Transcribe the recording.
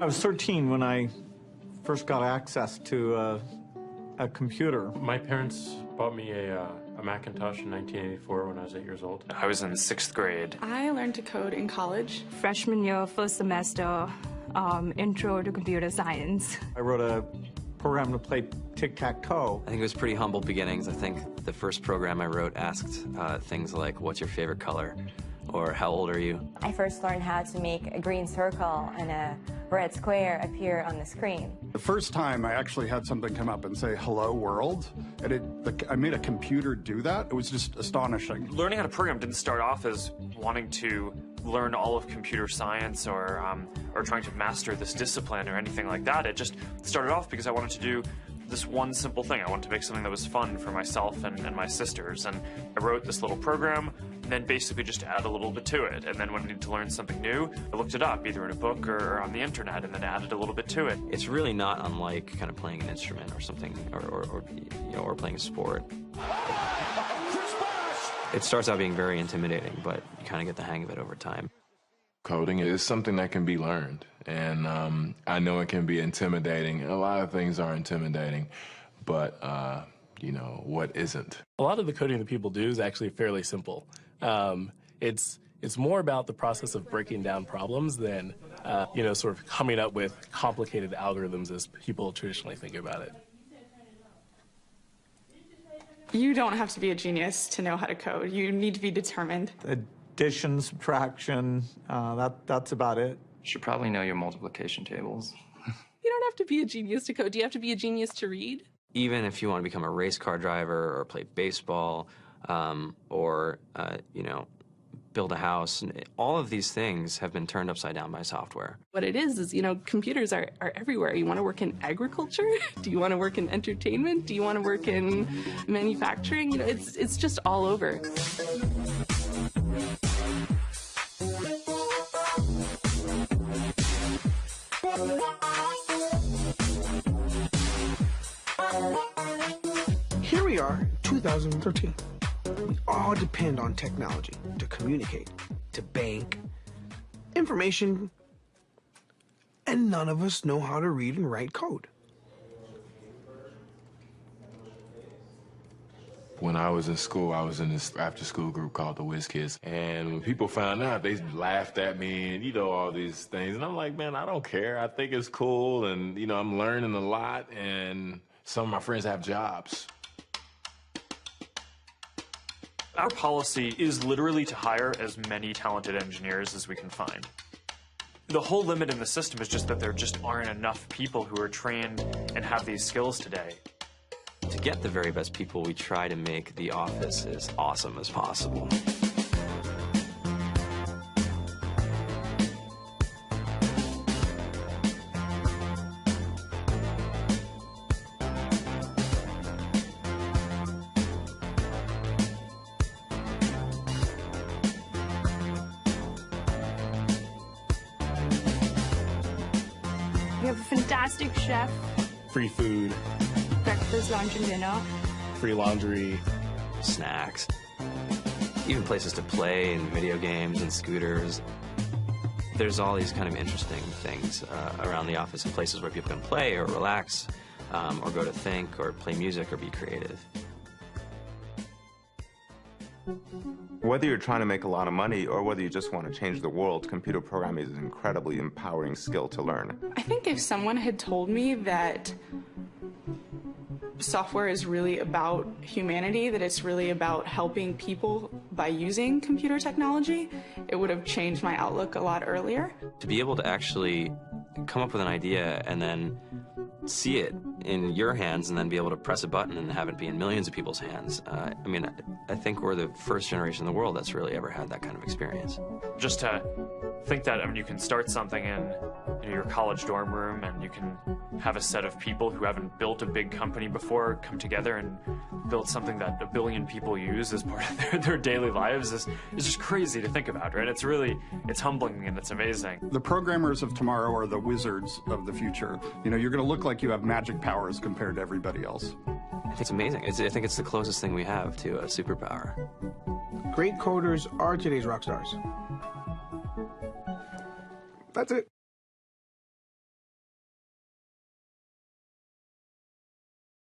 I was 13 when I first got access to a computer. My parents bought me a Macintosh in 1984 when I was 8 years old. I was in 6th grade. I learned to code in college. Freshman year, first semester, intro to computer science. I wrote a program to play tic-tac-toe. I think it was pretty humble beginnings. I think the first program I wrote asked things like, what's your favorite color? Or how old are you? I first learned how to make a green circle and a red square appear on the screen. The first time I actually had something come up and say, hello world, and I made a computer do that. It was just astonishing. Learning how to program didn't start off as wanting to learn all of computer science or trying to master this discipline or anything like that. It just started off because I wanted to do this one simple thing. I wanted to make something that was fun for myself and my sisters. And I wrote this little program and then basically just add a little bit to it. And then when I needed to learn something new, I looked it up either in a book or on the internet and then added a little bit to it. It's really not unlike kind of playing an instrument or something, or playing a sport. It starts out being very intimidating, but you kind of get the hang of it over time. Coding is something that can be learned, and I know it can be intimidating. A lot of things are intimidating, but you know, what isn't? A lot of the coding that people do is actually fairly simple. It's more about the process of breaking down problems than, sort of coming up with complicated algorithms as people traditionally think about it. You don't have to be a genius to know how to code. You need to be determined. Addition, subtraction, that's about it. You should probably know your multiplication tables. You don't have to be a genius to code. Do you have to be a genius to read? Even if you want to become a race car driver or play baseball or build a house, all of these things have been turned upside down by software. What it is, computers are everywhere. You want to work in agriculture? Do you want to work in entertainment? Do you want to work in manufacturing? It's just all over. Here we are, 2013. We all depend on technology to communicate, to bank, information, and none of us know how to read and write code. When I was in school, I was in this after-school group called the Whiz Kids, and when people found out, they laughed at me and, all these things. And I'm like, man, I don't care. I think it's cool, and, I'm learning a lot, and some of my friends have jobs. Our policy is literally to hire as many talented engineers as we can find. The whole limit in the system is just that there just aren't enough people who are trained and have these skills today. To get the very best people, we try to make the office as awesome as possible. We have a fantastic chef. Free food. Breakfast, lunch, and dinner. Free laundry. Snacks. Even places to play and video games and scooters. There's all these kind of interesting things around the office and places where people can play or relax or go to think or play music or be creative. Whether you're trying to make a lot of money or whether you just want to change the world, computer programming is an incredibly empowering skill to learn. I think if someone had told me that software is really about humanity, that it's really about helping people by using computer technology, it would have changed my outlook a lot earlier. To be able to actually come up with an idea and then see it in your hands and then be able to press a button and have it be in millions of people's hands. I think we're the first generation in the world that's really ever had that kind of experience. Just to think that, you can start something in your college dorm room and you can have a set of people who haven't built a big company before come together and build something that 1 billion people use as part of their daily lives is just crazy to think about, right? It's humbling and it's amazing. The programmers of tomorrow are the wizards of the future. You're going to look like you have magic powers compared to everybody else. I think it's amazing. I think it's the closest thing we have to a superpower. Great coders are today's rock stars. That's it.